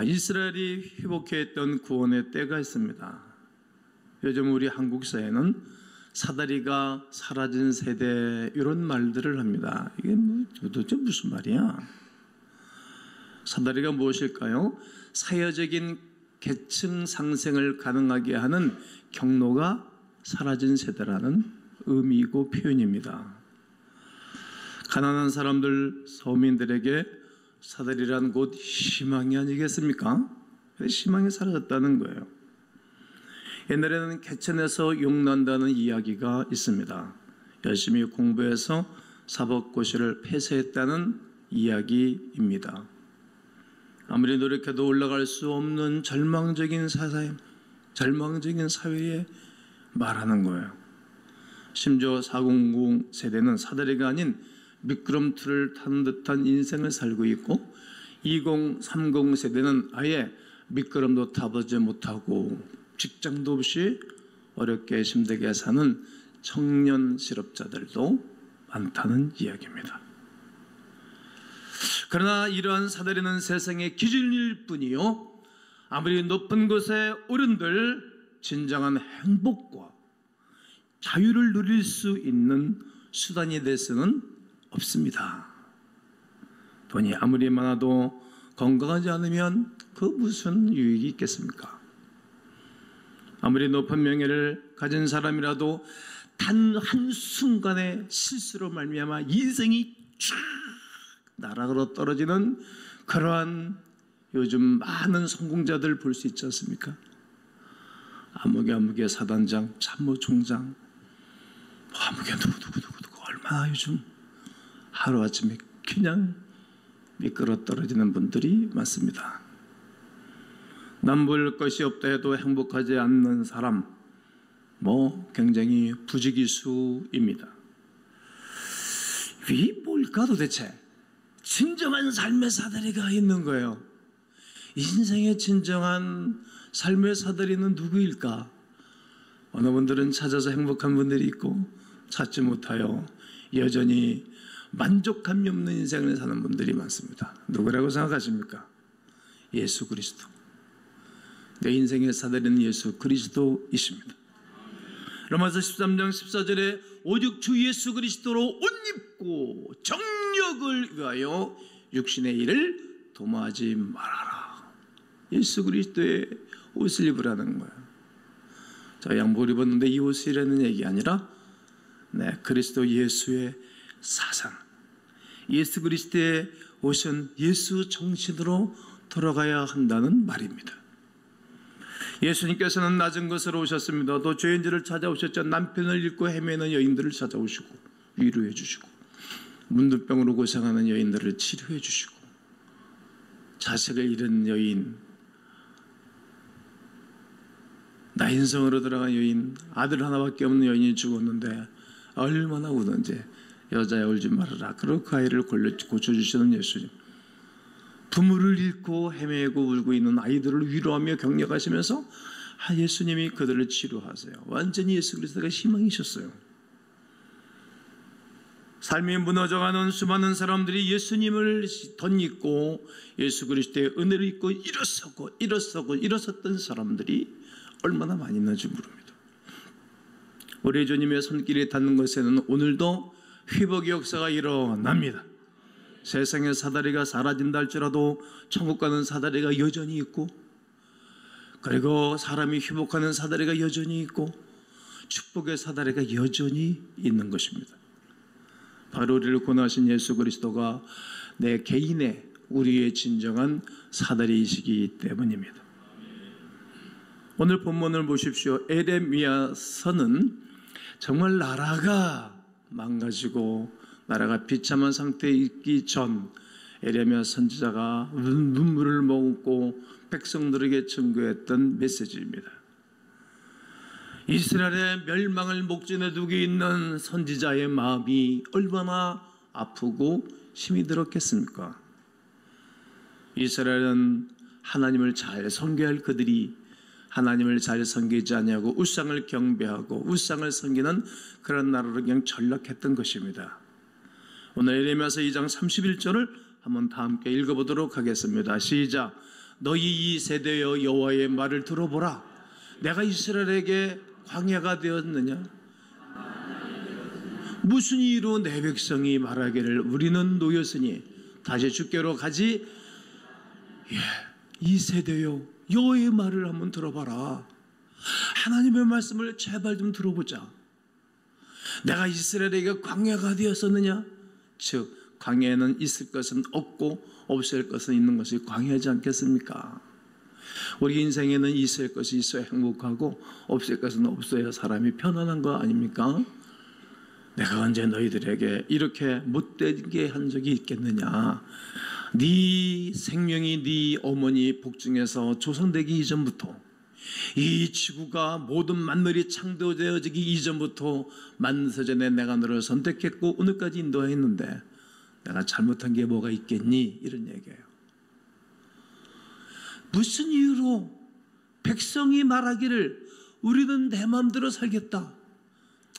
이스라엘이 회복했던 구원의 때가 있습니다. 요즘 우리 한국 사회는 사다리가 사라진 세대 이런 말들을 합니다. 이게 도대체 무슨 말이야? 사다리가 무엇일까요? 사회적인 계층 상생을 가능하게 하는 경로가 사라진 세대라는 의미이고 표현입니다. 가난한 사람들, 서민들에게 사다리란 곧 희망이 아니겠습니까? 희망이 사라졌다는 거예요. 옛날에는 개천에서 용난다는 이야기가 있습니다. 열심히 공부해서 사법고시를 폐쇄했다는 이야기입니다. 아무리 노력해도 올라갈 수 없는 절망적인 사회에 말하는 거예요. 심지어 400 세대는 사다리가 아닌 미끄럼틀을 타는 듯한 인생을 살고 있고 2030 세대는 아예 미끄럼도 타보지 못하고 직장도 없이 어렵게 힘들게 사는 청년 실업자들도 많다는 이야기입니다. 그러나 이러한 사다리는 세상의 기준일 뿐이요, 아무리 높은 곳에 오른들 진정한 행복과 자유를 누릴 수 있는 수단이 될 수는 없습니다. 돈이 아무리 많아도 건강하지 않으면 그 무슨 유익이 있겠습니까? 아무리 높은 명예를 가진 사람이라도 단 한순간의 실수로 말미암아 인생이 쫙 나락으로 떨어지는 그러한 요즘 많은 성공자들 볼 수 있지 않습니까? 아무개 사단장, 참모총장, 아무개 누구 얼마나 요즘 하루아침에 그냥 미끄러 떨어지는 분들이 많습니다. 남볼 것이 없다 해도 행복하지 않는 사람, 굉장히 부지기수입니다. 이 뭘까 도대체? 진정한 삶의 사다리가 있는 거예요. 인생의 진정한 삶의 사다리는 누구일까? 어느 분들은 찾아서 행복한 분들이 있고 찾지 못하여 여전히 만족감이 없는 인생을 사는 분들이 많습니다. 누구라고 생각하십니까? 예수 그리스도. 내 인생의 사다리는 예수 그리스도이십니다. 로마서 13장 14절에 오직 주 예수 그리스도로 옷 입고 정력을 위하여 육신의 일을 도모하지 말아라. 예수 그리스도의 옷을 입으라는 거예요. 저 양복을 입었는데 이 옷이라는 얘기 아니라 그리스도 예수의 사상, 예수 그리스도의 옷은 예수 정신으로 돌아가야 한다는 말입니다. 예수님께서는 낮은 곳으로 오셨습니다. 또 죄인들을 찾아오셨죠. 남편을 잃고 헤매는 여인들을 찾아오시고 위로해 주시고 문둥병으로 고생하는 여인들을 치료해 주시고 자식을 잃은 여인, 나인성으로 들어간 여인, 아들 하나밖에 없는 여인이 죽었는데 얼마나 우는지 여자야 울지 말아라. 그리고 그 아이를 고쳐주시는 예수님, 부모를 잃고 헤매고 울고 있는 아이들을 위로하며 격려하시면서 예수님이 그들을 치료하세요. 완전히 예수 그리스도가 희망이셨어요. 삶이 무너져가는 수많은 사람들이 예수님을 덧입고 예수 그리스도의 은혜를 입고 일어섰던 사람들이 얼마나 많이 있는지 모릅니다. 우리 주님의 손길이 닿는 곳에는 오늘도 회복의 역사가 일어납니다. 세상의 사다리가 사라진다 할지라도 천국 가는 사다리가 여전히 있고, 그리고 사람이 회복하는 사다리가 여전히 있고, 축복의 사다리가 여전히 있는 것입니다. 바로 우리를 구원하신 예수 그리스도가 내 개인의 우리의 진정한 사다리이시기 때문입니다. 오늘 본문을 보십시오. 에레미야서는 정말 나라가 망가지고 나라가 비참한 상태에 있기 전 에레미야 선지자가 눈물을 머금고 백성들에게 증거했던 메시지입니다. 이스라엘의 멸망을 목전에 두고 있는 선지자의 마음이 얼마나 아프고 힘이 들었겠습니까? 이스라엘은 하나님을 잘 섬겨야 할 그들이 하나님을 잘 섬기지 아니하고 우상을 경배하고 우상을 섬기는 그런 나라로 그냥 전락했던 것입니다. 오늘 에레미야서 2장 31절을 한번 다 함께 읽어보도록 하겠습니다. 시작. 너희 이 세대여 여호와의 말을 들어보라. 내가 이스라엘에게 광야가 되었느냐? 무슨 이유로 내 백성이 말하기를 우리는 노였으니 다시 주께로 가지? 이 세대여 여호와의 말을 한번 들어봐라. 하나님의 말씀을 제발 좀 들어보자. 내가 이스라엘에게 광야가 되었었느냐? 즉 광야에는 있을 것은 없고 없을 것은 있는 것이 광야지 않겠습니까? 우리 인생에는 있을 것이 있어야 행복하고 없을 것은 없어야 사람이 편안한 거 아닙니까? 내가 언제 너희들에게 이렇게 못되게 한 적이 있겠느냐? 네 생명이 네 어머니 복중에서 조성되기 이전부터, 이 지구가 모든 만물이 창조되어지기 이전부터 만세 전에 내가 너를 선택했고 오늘까지 인도했는데 내가 잘못한 게 뭐가 있겠니? 이런 얘기예요. 무슨 이유로 백성이 말하기를 우리는 내 마음대로 살겠다.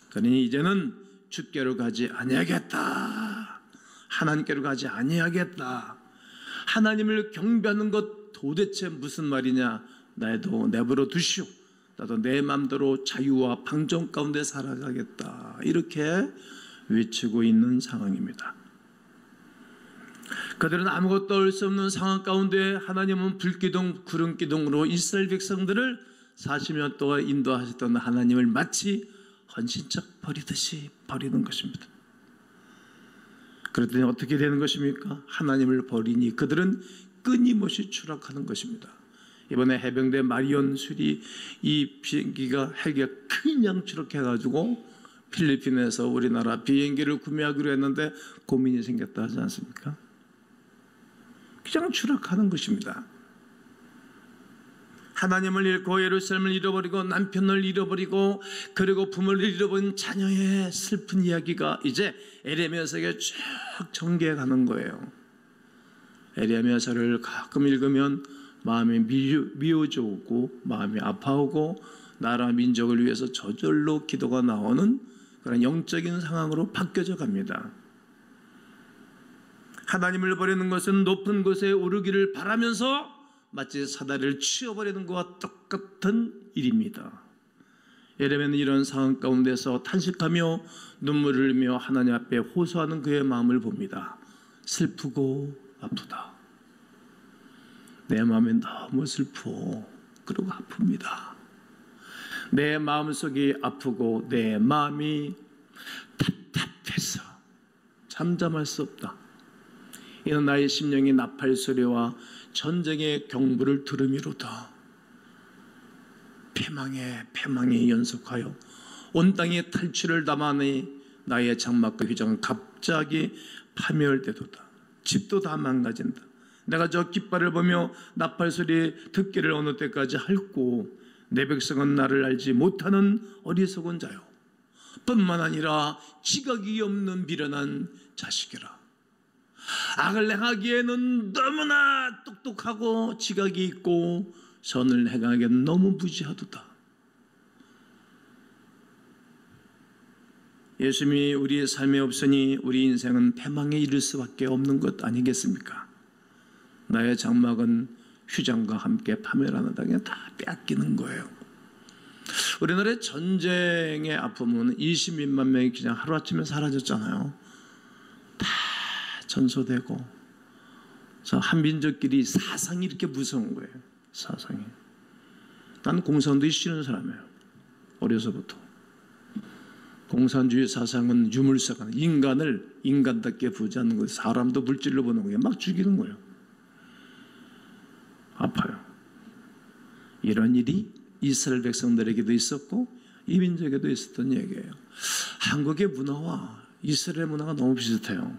그러니 이제는 주께로 가지 아니하겠다. 하나님께로 가지 아니하겠다. 하나님을 경배하는 것 도대체 무슨 말이냐? 나도 내버려 두시오. 나도 내 마음대로 자유와 방종 가운데 살아가겠다. 이렇게 외치고 있는 상황입니다. 그들은 아무것도 할 수 없는 상황 가운데 하나님은 불기둥 구름기둥으로 이스라엘 백성들을 40년 동안 인도하셨던 하나님을 마치 헌신적 버리듯이 버리는 것입니다. 그랬더니 어떻게 되는 것입니까? 하나님을 버리니 그들은 끊임없이 추락하는 것입니다. 이번에 해병대 마리온 수리 이 비행기가 헬기가 그냥 추락해가지고 필리핀에서 우리나라 비행기를 구매하기로 했는데 고민이 생겼다 하지 않습니까? 그냥 추락하는 것입니다. 하나님을 잃고 예루살렘을 잃어버리고 남편을 잃어버리고 그리고 부모를 잃어버린 자녀의 슬픈 이야기가 이제 에레미야서에 쭉 전개해 가는 거예요. 에레미야서를 가끔 읽으면 마음이 미워져오고 마음이 아파오고 나라 민족을 위해서 저절로 기도가 나오는 그런 영적인 상황으로 바뀌어져 갑니다. 하나님을 버리는 것은 높은 곳에 오르기를 바라면서 마치 사다리를 치워버리는 것과 똑같은 일입니다. 예레미야는 이런 상황 가운데서 탄식하며 눈물을 흘리며 하나님 앞에 호소하는 그의 마음을 봅니다. 슬프고 아프다. 내 마음이 너무 슬프고 그리고 아픕니다. 내 마음속이 아프고 내 마음이 답답해서 잠잠할 수 없다. 이는 나의 심령이 나팔 소리와 전쟁의 경보를 들음이로다. 패망에 연속하여 온 땅에 탈취를 담아내 나의 장막과 휘장은 갑자기 파멸되도다. 집도 다 망가진다. 내가 저 깃발을 보며 나팔 소리 듣기를 어느 때까지 할꼬. 내 백성은 나를 알지 못하는 어리석은 자요 뿐만 아니라 지각이 없는 미련한 자식이라. 악을 행하기에는 너무나 똑똑하고 지각이 있고 선을 행하기에는 너무 무지하도다. 예수님이 우리의 삶에 없으니 우리 인생은 패망에 이를 수밖에 없는 것 아니겠습니까? 나의 장막은 휘장과 함께 파멸하는 땅에 다 뺏기는 거예요. 우리나라의 전쟁의 아픔은 20몇만 명이 그냥 하루아침에 사라졌잖아요. 다 전소되고 한민족끼리 사상이 이렇게 무서운 거예요. 사상이. 난 공산주의 싫은 사람이에요. 어려서부터. 공산주의 사상은 유물사관, 인간을 인간답게 보지 않는 거예요. 사람도 물질로 보는 거예요. 막 죽이는 거예요. 아파요. 이런 일이 이스라엘 백성들에게도 있었고 이 민족에도 있었던 얘기예요. 한국의 문화와 이스라엘 문화가 너무 비슷해요.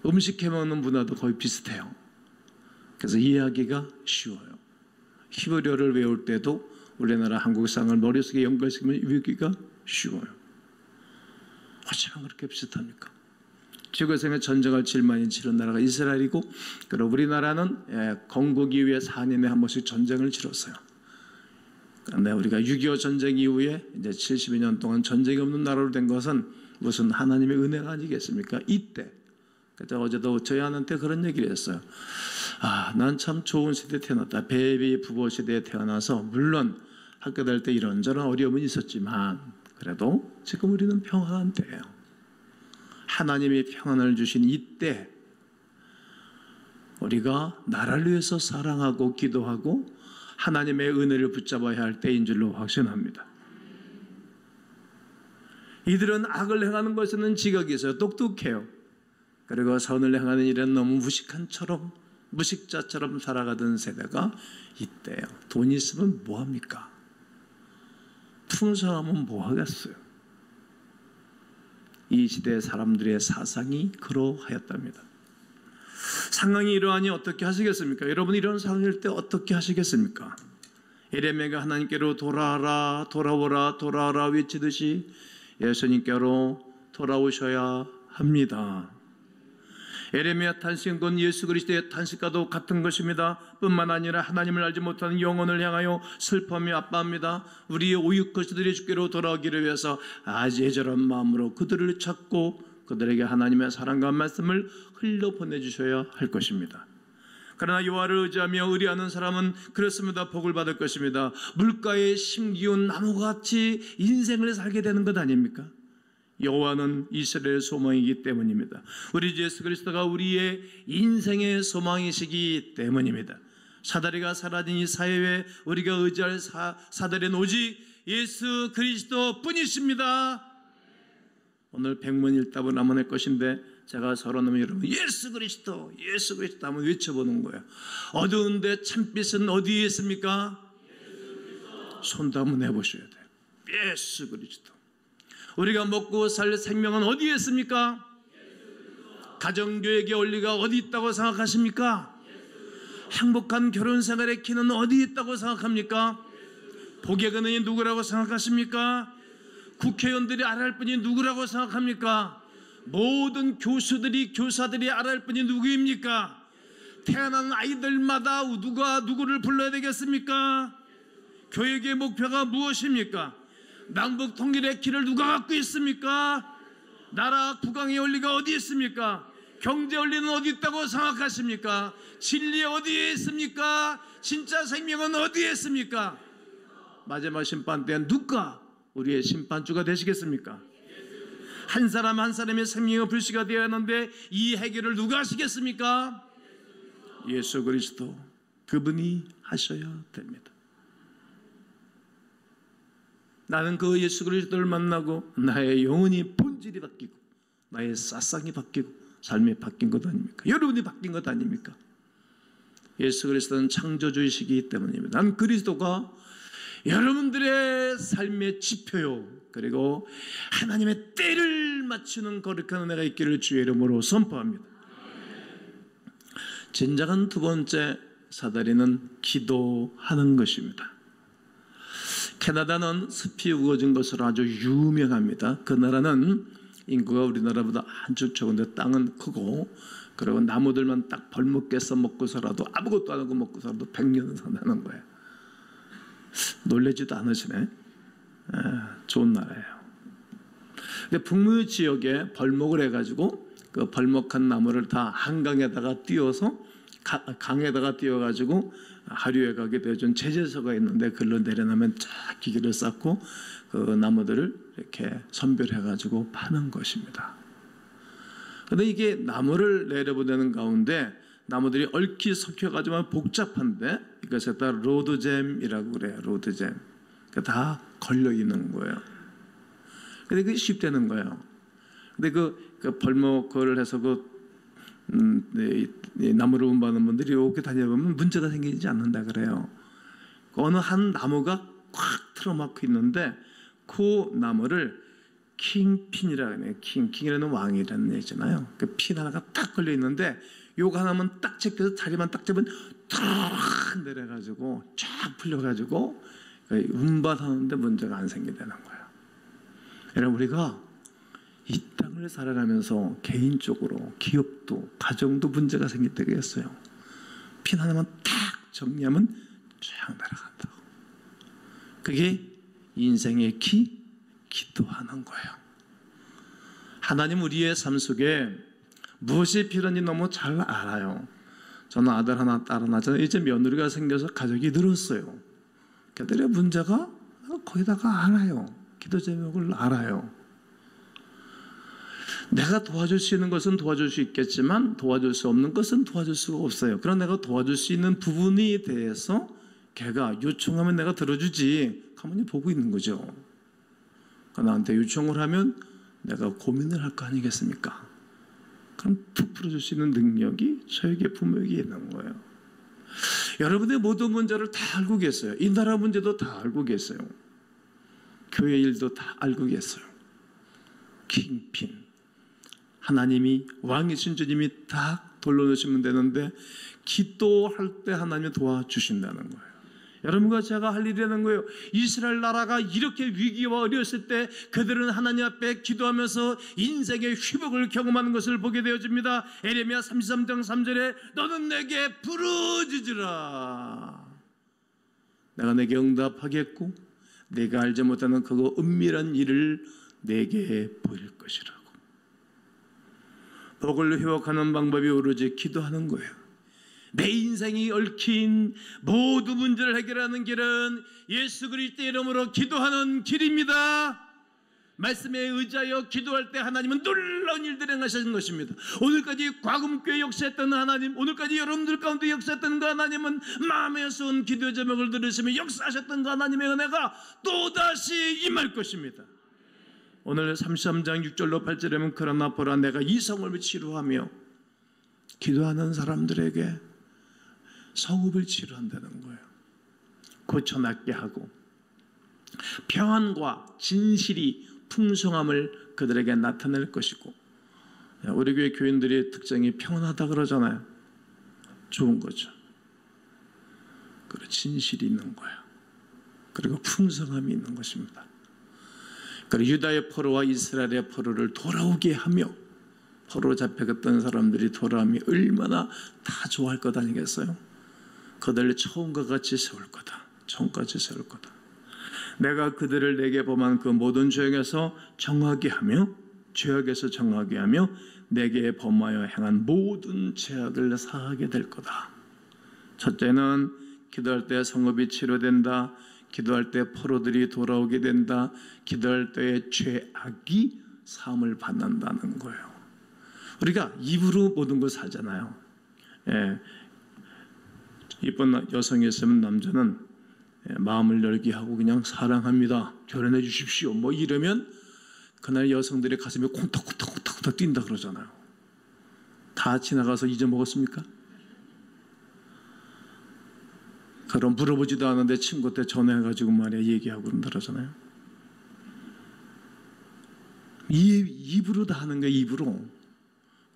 음식 해먹는 문화도 거의 비슷해요. 그래서 이해하기가 쉬워요. 히브리어를 외울 때도 우리나라 한국상을 머릿속에 연결시키면 외우기가 쉬워요. 어찌나 그렇게 비슷합니까? 지구상에 전쟁을 제일 많이 치른 나라가 이스라엘이고, 그리고 우리나라는 건국 이후에 4년에 한 번씩 전쟁을 치렀어요. 그런데 우리가 6.25 전쟁 이후에 이제 72년 년 동안 전쟁이 없는 나라로 된 것은 무슨 하나님의 은혜가 아니겠습니까? 이때. 그래서 어제도 저희 아내한테 그런 얘기를 했어요. 난 참 좋은 시대에 태어났다. 베이비 부모 시대에 태어나서 물론 학교 다닐 때 이런저런 어려움은 있었지만 그래도 지금 우리는 평안한 때예요. 하나님이 평안을 주신 이때 우리가 나라를 위해서 사랑하고 기도하고 하나님의 은혜를 붙잡아야 할 때인 줄로 확신합니다. 이들은 악을 행하는 것에는 지각이 있어요. 똑똑해요. 그리고 선을 행하는 일은 너무 무식자처럼 살아가던 세대가 이때요. 돈이 있으면 뭐합니까? 풍성하면 뭐하겠어요? 이 시대의 사람들의 사상이 그러하였답니다. 상황이 이러하니 어떻게 하시겠습니까? 여러분 이런 상황일 때 어떻게 하시겠습니까? 예레미야가 하나님께로 돌아와라 돌아오라 돌아와라 외치듯이 예수님께로 돌아오셔야 합니다. 예레미야 탄식은 곧 예수 그리스도의 탄식과도 같은 것입니다. 뿐만 아니라 하나님을 알지 못하는 영혼을 향하여 슬픔이 아파합니다. 우리의 오육거시들이 주께로 돌아오기를 위해서 아재절한 마음으로 그들을 찾고 그들에게 하나님의 사랑과 말씀을 흘려 보내주셔야 할 것입니다. 그러나 여호와를 의지하며 의리하는 사람은 그렇습니다. 복을 받을 것입니다. 물가에 심기운 나무같이 인생을 살게 되는 것 아닙니까? 여호와는 이스라엘의 소망이기 때문입니다. 우리 주 예수 그리스도가 우리의 인생의 소망이시기 때문입니다. 사다리가 사라진 이 사회에 우리가 의지할 사다리는 오직 예수 그리스도 뿐이십니다. 오늘 백문일답을 한번 할 것인데 제가 서론하면 여러분 예수 그리스도 한번 외쳐보는 거예요. 어두운데 참빛은 어디에 있습니까? 손도 한번 해보셔야 돼요. 예수 그리스도. 우리가 먹고 살 생명은 어디에 있습니까? 가정교육의 원리가 어디 있다고 생각하십니까? 행복한 결혼생활의 키는 어디 있다고 생각합니까? 복의 근원이 누구라고 생각하십니까? 국회의원들이 알아야 할 분이 누구라고 생각합니까? 모든 교사들이 알아야 할 분이 누구입니까? 태어난 아이들마다 누가 누구를 불러야 되겠습니까? 교육의 목표가 무엇입니까? 남북 통일의 길을 누가 갖고 있습니까? 나라 국왕의 원리가 어디 있습니까? 경제 원리는 어디 있다고 생각하십니까? 진리 어디에 있습니까? 진짜 생명은 어디에 있습니까? 마지막 심판 때는 누가 우리의 심판주가 되시겠습니까? 한 사람 한 사람의 생명의 불씨가 되어야 하는데 이 해결을 누가 하시겠습니까? 예수 그리스도 그분이 하셔야 됩니다. 나는 그 예수 그리스도를 만나고 나의 영혼이 본질이 바뀌고 나의 사상이 바뀌고 삶이 바뀐 것 아닙니까? 여러분이 바뀐 것 아닙니까? 예수 그리스도는 창조주이시기 때문입니다. 난 그리스도가 여러분들의 삶의 지표요 그리고 하나님의 때를 맞추는 거룩한 은혜가 있기를 주의 이름으로 선포합니다. 진정한 두 번째 사다리는 기도하는 것입니다. 캐나다는 습이 우거진 것으로 아주 유명합니다. 그 나라는 인구가 우리나라보다 한층 적은데 땅은 크고 그리고 나무들만 딱 벌목해서 먹고서라도 아무것도 안 하고 먹고서라도 100년은 산다는 거예요. 놀라지도 않으시네. 좋은 나라예요. 근데 북부 지역에 벌목을 해가지고 그 벌목한 나무를 다 한강에다가 띄워서 강에다가 띄워가지고 하류에 가게 되어준 제재소가 있는데 그걸로 내려놓으면 쫙 기계를 쌓고 그 나무들을 이렇게 선별해가지고 파는 것입니다. 근데 이게 나무를 내려보내는 가운데 나무들이 얽히 섞여가지고 복잡한데 이것에 다 로드잼이라고 그래요. 로드잼. 다 걸려 있는 거예요. 근데 그게 쉽다는 거예요. 근데 그 벌목을 해서 이 나무를 운반하는 분들이 이렇게 다녀보면 문제가 생기지 않는다 그래요. 어느 한 나무가 꽉 틀어막혀 있는데 그 나무를 킹핀이라고 해요. 킹이라는 왕이라는 얘기잖아요. 그 핀 하나가 딱 걸려 있는데 요거 하나만 딱 제껴서 다리만 딱 잡으면 탁 내려가지고 쫙 풀려가지고 운반하는데 문제가 안 생기다는 거예요. 여러분 우리가 이 땅을 살아가면서 개인적으로 기업도 가정도 문제가 생길 때가 있어요. 핀 하나만 딱 정리하면 쫙 날아간다고. 그게 인생의 기도하는 거예요. 하나님 우리의 삶 속에 무엇이 필요한지 너무 잘 알아요. 저는 아들 하나, 딸 하나, 저는 이제 며느리가 생겨서 가족이 늘었어요. 그들의 문제가 거기다가 알아요. 기도 제목을 알아요. 내가 도와줄 수 있는 것은 도와줄 수 있겠지만 도와줄 수 없는 것은 도와줄 수가 없어요. 그럼 내가 도와줄 수 있는 부분에 대해서 걔가 요청하면 내가 들어주지 가만히 보고 있는 거죠. 나한테 요청을 하면 내가 고민을 할 거 아니겠습니까? 그럼 툭 풀어줄 수 있는 능력이 저에게 부모에게 있는 거예요. 여러분의 모든 문제를 다 알고 계세요. 이 나라 문제도 다 알고 계세요. 교회 일도 다 알고 계세요. 킹핀 하나님이 왕이신 주님이 다 돌려놓으시면 되는데 기도할 때 하나님이 도와주신다는 거예요. 여러분과 제가 할 일이라는 거예요. 이스라엘 나라가 이렇게 위기와 어려웠을 때 그들은 하나님 앞에 기도하면서 인생의 회복을 경험하는 것을 보게 되어집니다. 에레미야 33장 3절에 너는 내게 부르짖으라. 내가 내게 응답하겠고 내가 알지 못하는 그거 은밀한 일을 내게 보일 것이라고. 복을 회복하는 방법이 오로지 기도하는 거예요. 내 인생이 얽힌 모든 문제를 해결하는 길은 예수 그리스도의 이름으로 기도하는 길입니다. 말씀에 의지하여 기도할 때 하나님은 놀라운 일들을 행하시는 것입니다. 오늘까지 과금교회 역사했던 하나님, 오늘까지 여러분들 가운데 역사했던 그 하나님은 마음에 쏜 기도 제목을 들으시며 역사하셨던 그 하나님의 은혜가 또다시 임할 것입니다. 오늘 33장 6절로 8절에 보면 그러나 보라 내가 이성을 치료하며 기도하는 사람들에게 성읍을 치료한다는 거예요. 고쳐낫게 하고 평안과 진실이 풍성함을 그들에게 나타낼 것이고, 우리 교회 교인들의 특징이 평안하다 그러잖아요. 좋은 거죠. 그리고 진실이 있는 거예요. 그리고 풍성함이 있는 것입니다. 그리고 유다의 포로와 이스라엘의 포로를 돌아오게 하며 포로 잡혀갔던 사람들이 돌아오면 얼마나 다 좋아할 것 아니겠어요? 그들을 처음과 같이 세울 거다. 처음까지 세울 거다. 내가 그들을 내게 범한 그 모든 죄악에서 정하게 하며 죄악에서 정하게 하며 내게 범하여 행한 모든 죄악을 사하게 될 거다. 첫째는 기도할 때 성읍이 치료된다. 기도할 때 포로들이 돌아오게 된다. 기도할 때 죄악이 사함을 받는다는 거예요. 우리가 입으로 모든 걸 하잖아요. 이쁜 여성이 있으면 남자는 마음을 열게 하고 그냥 사랑합니다. 결혼해 주십시오. 뭐 이러면 그날 여성들의 가슴이 콩닥콩닥콩닥 뛴다 그러잖아요. 다 지나가서 잊어먹었습니까? 그럼 물어보지도 않은데 친구 때 전화해가지고 말이야 얘기하고 그러잖아요. 입으로 다 하는 거예요. 입으로.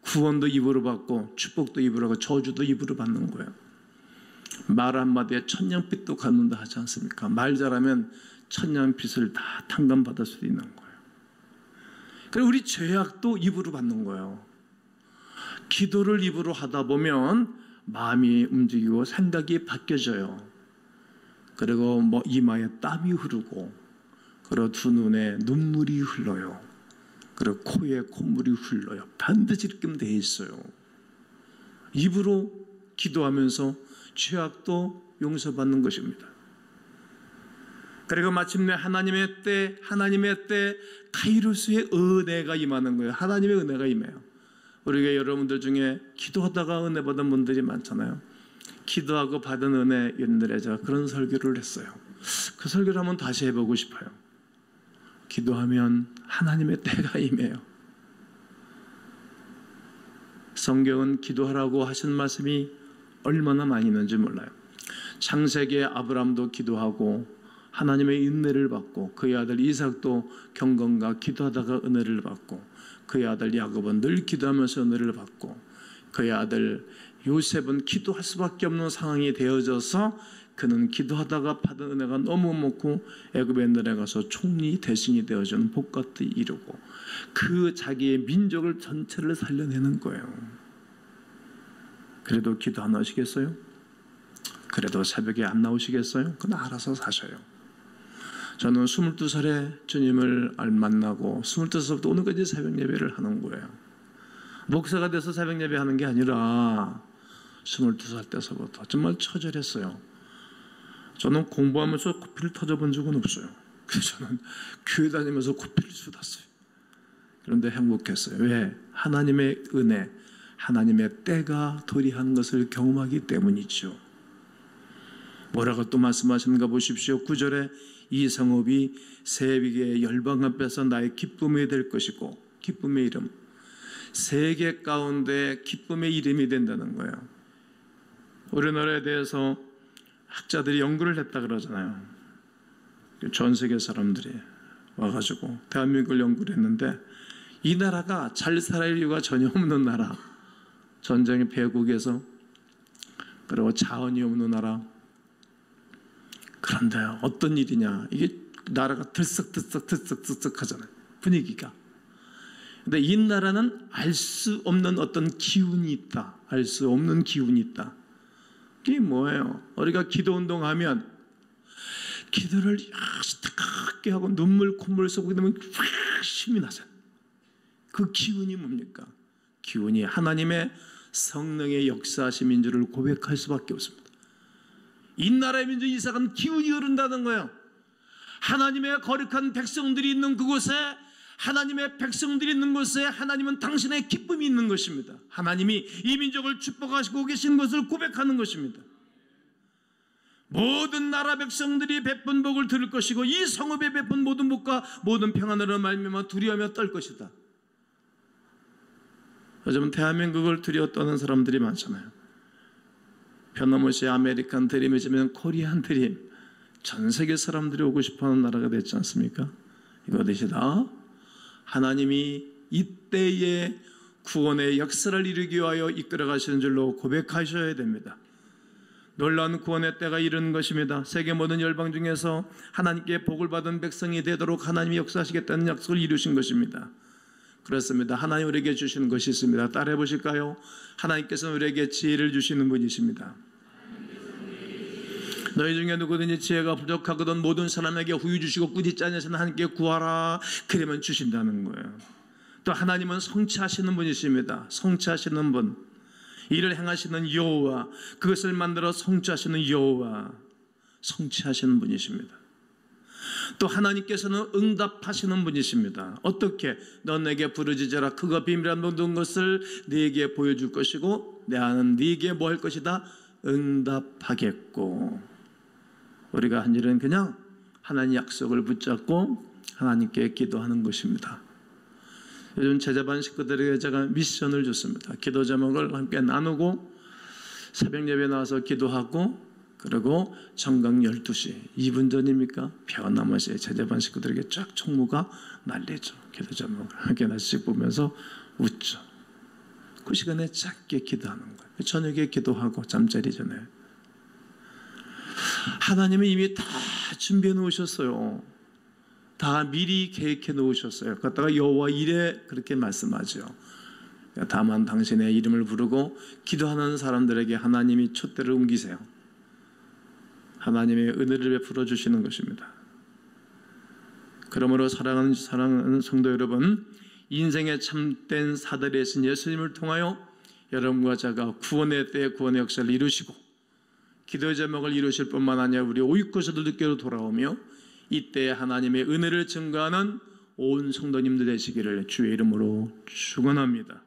구원도 입으로 받고 축복도 입으로 하고 저주도 입으로 받는 거예요. 말 한마디에 천냥빚도 갚는다 하지 않습니까? 말 잘하면 천냥빚을 다 탕감받을 수도 있는 거예요. 그리고 우리 죄악도 입으로 받는 거예요. 기도를 입으로 하다 보면 마음이 움직이고 생각이 바뀌어져요. 그리고 뭐 이마에 땀이 흐르고, 그리고 두 눈에 눈물이 흘러요. 그리고 코에 콧물이 흘러요. 반드시 이렇게 돼 있어요. 입으로 기도하면서 죄악도 용서받는 것입니다. 그리고 마침내 하나님의 때 카이로스의 은혜가 임하는 거예요. 하나님의 은혜가 임해요. 우리가 여러분들 중에 기도하다가 은혜 받은 분들이 많잖아요. 기도하고 받은 은혜 옛날에 제가 그런 설교를 했어요. 그 설교를 한번 다시 해보고 싶어요. 기도하면 하나님의 때가 임해요. 성경은 기도하라고 하신 말씀이 얼마나 많이 있는지 몰라요. 창세기에 아브라함도 기도하고 하나님의 은혜를 받고, 그의 아들 이삭도 경건과 기도하다가 은혜를 받고, 그의 아들 야곱은 늘 기도하면서 은혜를 받고, 그의 아들 요셉은 기도할 수밖에 없는 상황이 되어져서 그는 기도하다가 받은 은혜가 너무 많고 애굽에 내려가서 총리 대신이 되어주는 복같이 이루고 그 자기의 민족을 전체를 살려내는 거예요. 그래도 기도 안 하시겠어요? 그래도 새벽에 안 나오시겠어요? 그건 알아서 사셔요. 저는 22살에 주님을 만나고 22살부터 오늘까지 새벽 예배를 하는 거예요. 목사가 돼서 새벽 예배하는 게 아니라 22살 때서부터 정말 처절했어요. 저는 공부하면서 코피를 터져본 적은 없어요. 그래서 저는 교회 다니면서 코피를 쏟았어요. 그런데 행복했어요. 왜? 하나님의 은혜, 하나님의 때가 도리한 것을 경험하기 때문이죠. 뭐라고 또 말씀하시는가 보십시오. 9절에 이 성읍이 세계 열방 앞에서 나의 기쁨이 될 것이고, 기쁨의 이름, 세계 가운데 기쁨의 이름이 된다는 거예요. 우리나라에 대해서 학자들이 연구를 했다 그러잖아요. 전 세계 사람들이 와가지고 대한민국을 연구를 했는데, 이 나라가 잘 살아갈 이유가 전혀 없는 나라, 전쟁의 패국에서, 그리고 자원이 없는 나라. 그런데 어떤 일이냐, 이게 나라가 들썩들썩 하잖아요, 분위기가. 근데 이 나라는 알 수 없는 어떤 기운이 있다. 알 수 없는 기운이 있다. 그게 뭐예요? 우리가 기도 운동하면 기도를 뜨겁게 하고 눈물 콧물 쏟고 되면 힘이 나서, 그 기운이 뭡니까? 기운이 하나님의 성령의 역사하심인 줄을 고백할 수밖에 없습니다. 이 나라의 민족 이삭은 기운이 흐른다는 거예요. 하나님의 거룩한 백성들이 있는 그곳에, 하나님의 백성들이 있는 곳에 하나님은 당신의 기쁨이 있는 것입니다. 하나님이 이 민족을 축복하시고 계신 것을 고백하는 것입니다. 모든 나라 백성들이 베푼 복을 들을 것이고, 이 성읍에 베푼 모든 복과 모든 평안으로 말미암아 두려워하며 떨 것이다. 요즘은 대한민국을 두려워 떠는 사람들이 많잖아요. 변함없이 아메리칸 드림이지만 코리안 드림, 전 세계 사람들이 오고 싶어하는 나라가 됐지 않습니까? 이거 어디시다? 하나님이 이때의 구원의 역사를 이루기 위하여 이끌어 가시는 줄로 고백하셔야 됩니다. 놀라운 구원의 때가 이르는 것입니다. 세계 모든 열방 중에서 하나님께 복을 받은 백성이 되도록 하나님이 역사하시겠다는 약속을 이루신 것입니다. 그렇습니다. 하나님 우리에게 주시는 것이 있습니다. 따라해 보실까요? 하나님께서는 우리에게 지혜를 주시는 분이십니다. 너희 중에 누구든지 지혜가 부족하거든 모든 사람에게 후유 주시고 꾸짖지 않으시는 하나님께 구하라, 그러면 주신다는 거예요. 또 하나님은 성취하시는 분이십니다. 성취하시는 분, 이를 행하시는 여호와, 그것을 만들어 성취하시는 여호와, 성취하시는 분이십니다. 또 하나님께서는 응답하시는 분이십니다. 어떻게? 너 내게 부르짖으라, 그가 비밀한 모든 것을 네게 보여줄 것이고 나는 네게 뭐 할 것이다? 응답하겠고. 우리가 한 일은 그냥 하나님 약속을 붙잡고 하나님께 기도하는 것입니다. 요즘 제자반 식구들에게 제가 미션을 줬습니다. 기도 제목을 함께 나누고 새벽 예배 나와서 기도하고, 그리고 정각 12시 2분 전입니까? 변함없이 제자반 식구들에게 쫙 총무가 날리죠. 기도 제목을 함께 하나씩 보면서 웃죠. 그 시간에 짧게 기도하는 거예요. 저녁에 기도하고 잠자리 전에. 하나님은 이미 다 준비해 놓으셨어요. 다 미리 계획해 놓으셨어요. 그러다가 여호와 이래 그렇게 말씀하죠. 다만 당신의 이름을 부르고 기도하는 사람들에게 하나님이 촛대를 옮기세요. 하나님의 은혜를 베풀어 주시는 것입니다. 그러므로 사랑하는 성도 여러분, 인생의 참된 사다리이신 예수님을 통하여 여러분과 제가 구원의 때에 구원의 역사를 이루시고 기도의 제목을 이루실 뿐만 아니라 우리 오익구서도 늦게로 돌아오며 이때 하나님의 은혜를 증거하는 온 성도님들 되시기를 주의 이름으로 축원합니다.